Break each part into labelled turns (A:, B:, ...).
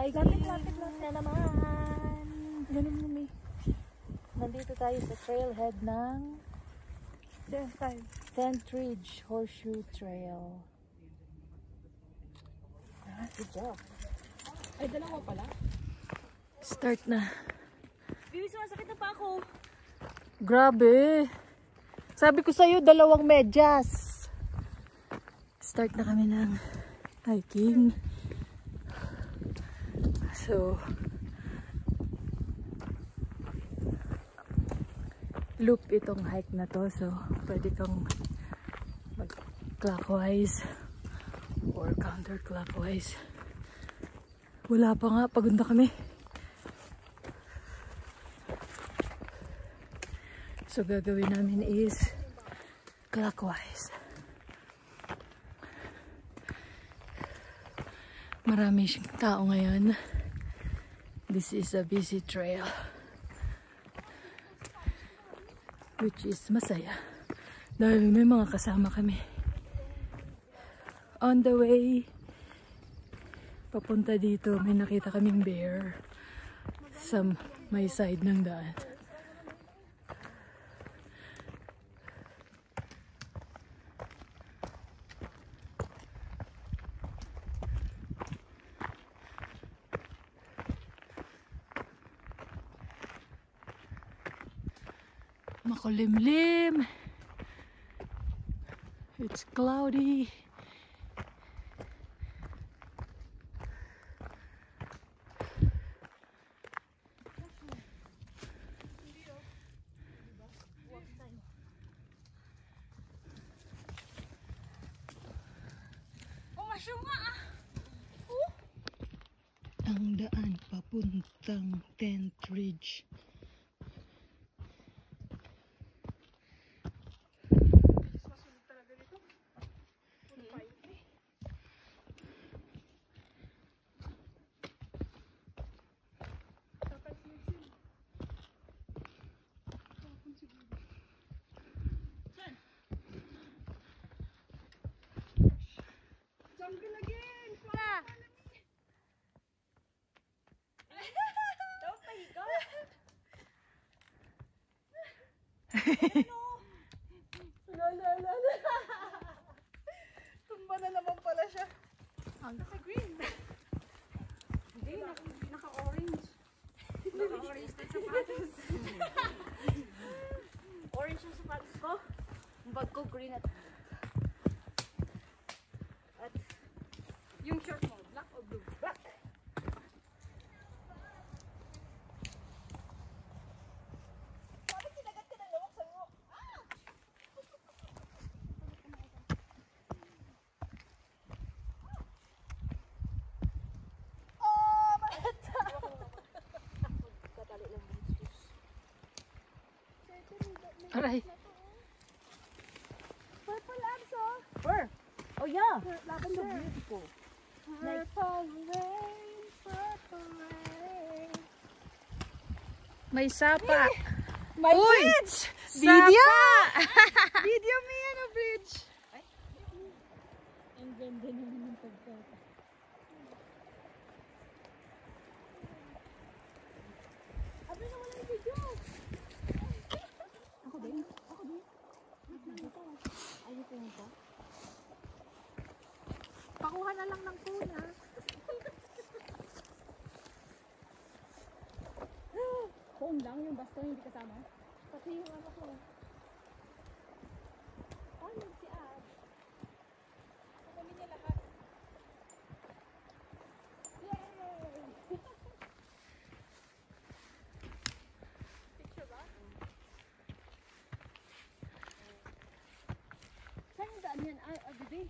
A: Hiking na naman. Ganun mo, May. Nandito tayo sa trailhead ng Tent Ridge Horseshoe Trail. Good job.
B: Ay, dalawa pala.
A: Start na.
B: Bibi, sumasakit na pa ako.
A: Grabe. Sabi ko sa'yo, 2 medyas. Start na kami ng hiking. So, loop itong hike na to. So, pwede kang mag-clockwise or counterclockwise. Wala pa nga, pagod na kami. So gagawin namin is clockwise. Marami siyang tao ngayon. This is a busy trail, which is masaya dahil may mga kasama kami. On the way papunta dito, may nakita kaming bear sa may side ng daan. Makulimlim. It's cloudy. Ang daan papuntang Tent Ridge.
B: Jungle again! Don't pahiga! Ano? Tumba na naman pala siya. Naka-green. Hindi, naka-orange. Naka-orange na sapatos. Orange yung sapatos ko. Ang bag ko green at yung short mo, black or blue? Black! Bakit sinagat ka ng lawak sa mo? Oh, malata! Katali lang yung juice.
A: Aray.
B: Purple abs, oh!
A: Where? Oh yeah!
B: Lavender. Beautiful. Purple rain, purple rain.
A: May sapa.
B: My
A: Uy!
B: bridge!
A: Video!
B: Video me yan a bridge! Ay. Ang ganda naman ng pagkata. Abi na wala yung video! Ako din? Ayaw ko nito. Pakuha na lang ng phone, ha? Phone lang? Yung baston hindi kasama? Pati yung ano ko. Ano si Ab? Kami niya lahat. Yay! Picture ba? Saan yung daan yan? Bibi?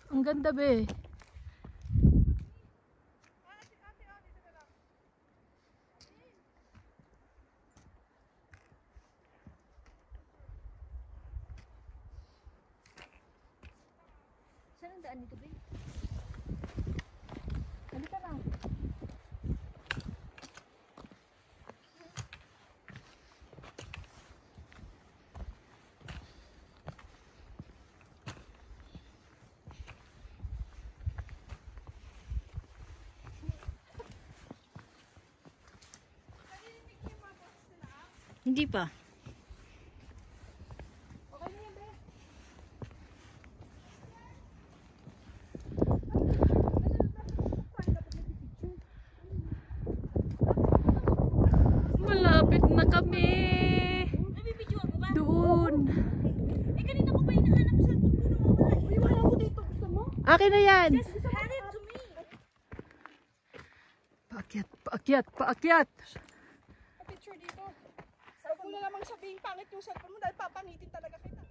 A: Ang ganda be. ang daan nito, babe? Halika na.
B: Hindi pa.
A: Okay na yan, babe.
B: Malapit na kami.
A: Nabibidyoan mo ba?
B: Doon.
A: Eh, kanina ko pa hinahanap sa cellphone ko na mawala. Uy, wala ko dito. Gusto mo?
B: Akin na yan.
A: Hand it to me.
B: Paakyat, paakyat, paakyat.
C: Picture dito. Huwag mo na namang sabihin pangit yung cellphone mo dahil papangitin talaga kita.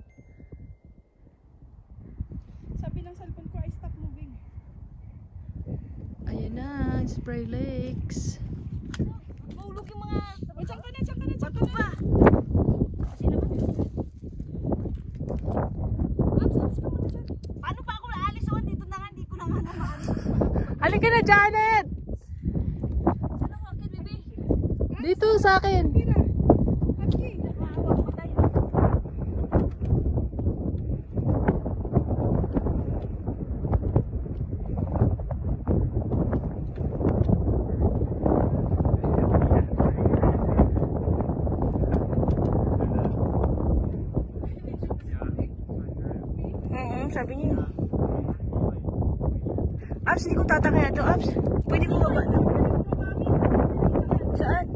C: Sabi ng cellphone ko ay stop moving.
B: Ayan na, Spray Lakes.
A: Mahulog yung mga...
C: O, dyan ka na, dyan ka na, dyan ka na.
A: Kasi naman.
C: Abs ka muna dyan.
A: Paano pa ako naalis? O, dito na nga. Hindi ko na nga naman.
B: Halika na, Janet.
A: Saan ako akin, baby?
B: Dito sa akin.
C: Tira. Absi.
A: Mahawak mo tayo.
B: Sabi niya. Abs, hindi ko tatakaya ito, Abs. Pwede mo baba na. Saan?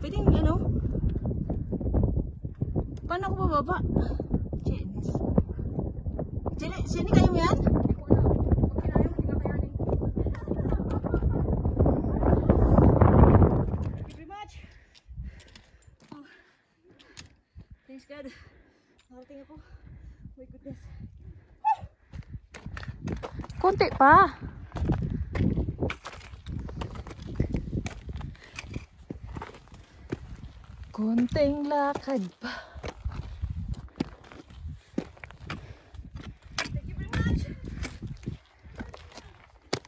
B: Pwedeng ano? Paano ako bababa? Jenis. Jenis, sini kayo yan?
C: Very much.
A: Thanks, God. Nakarating ako. My goodness.
B: Konti pa. Konting lakad pa.
C: Thank you very much.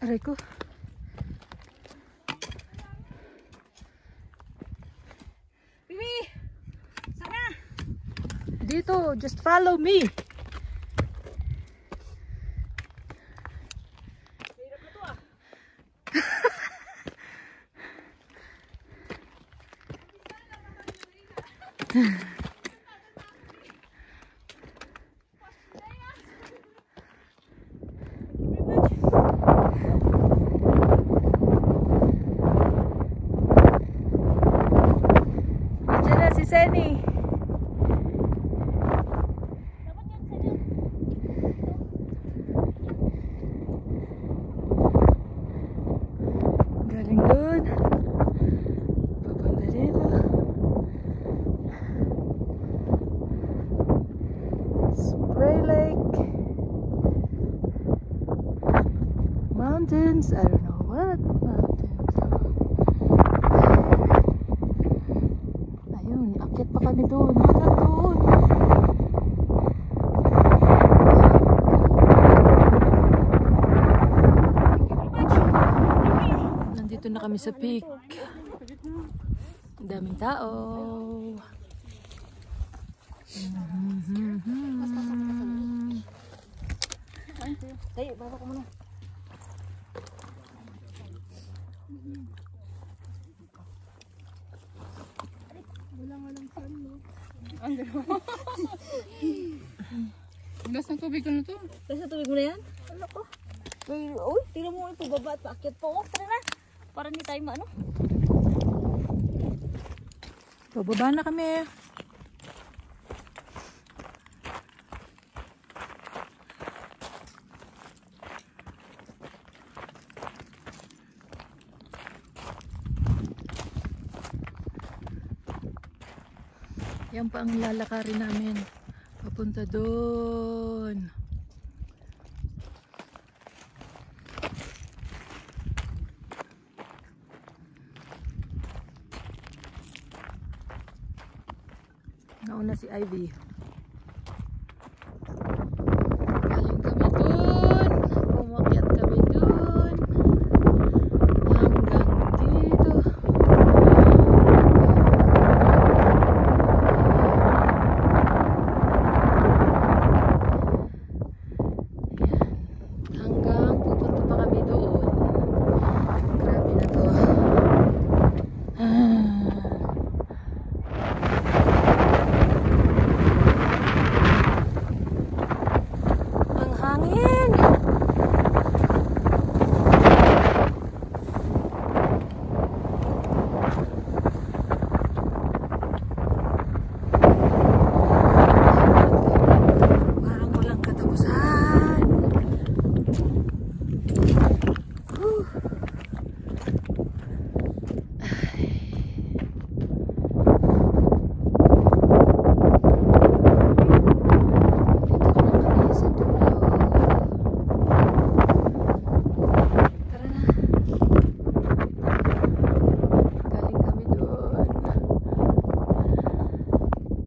B: Aray ko.
A: Bibi! Sana!
B: Dito, just follow me.
C: Hirap na to ah.
B: Diyan na si Senny.
A: Dapat yan, sana.
B: Galing doon. Papunta dito. Spray Lake. Mountains. I don't know what mountains are. Ayun, akit pa kami doon. Hanggang doon. Nandito na kami sa peak. Ang daming tao.
A: Tayo, baba ko muna.
C: Gas ng tubig ko na to.
A: Kasi tubig mo na yan? Ano ko? Uy, tingnan mo ito, baba at paakyat po. Tara na. Para hindi tayo maano.
B: Bababa na kami.
A: Yan pa ang lalakarin namin. Papunta doon. Nauna si Ivy.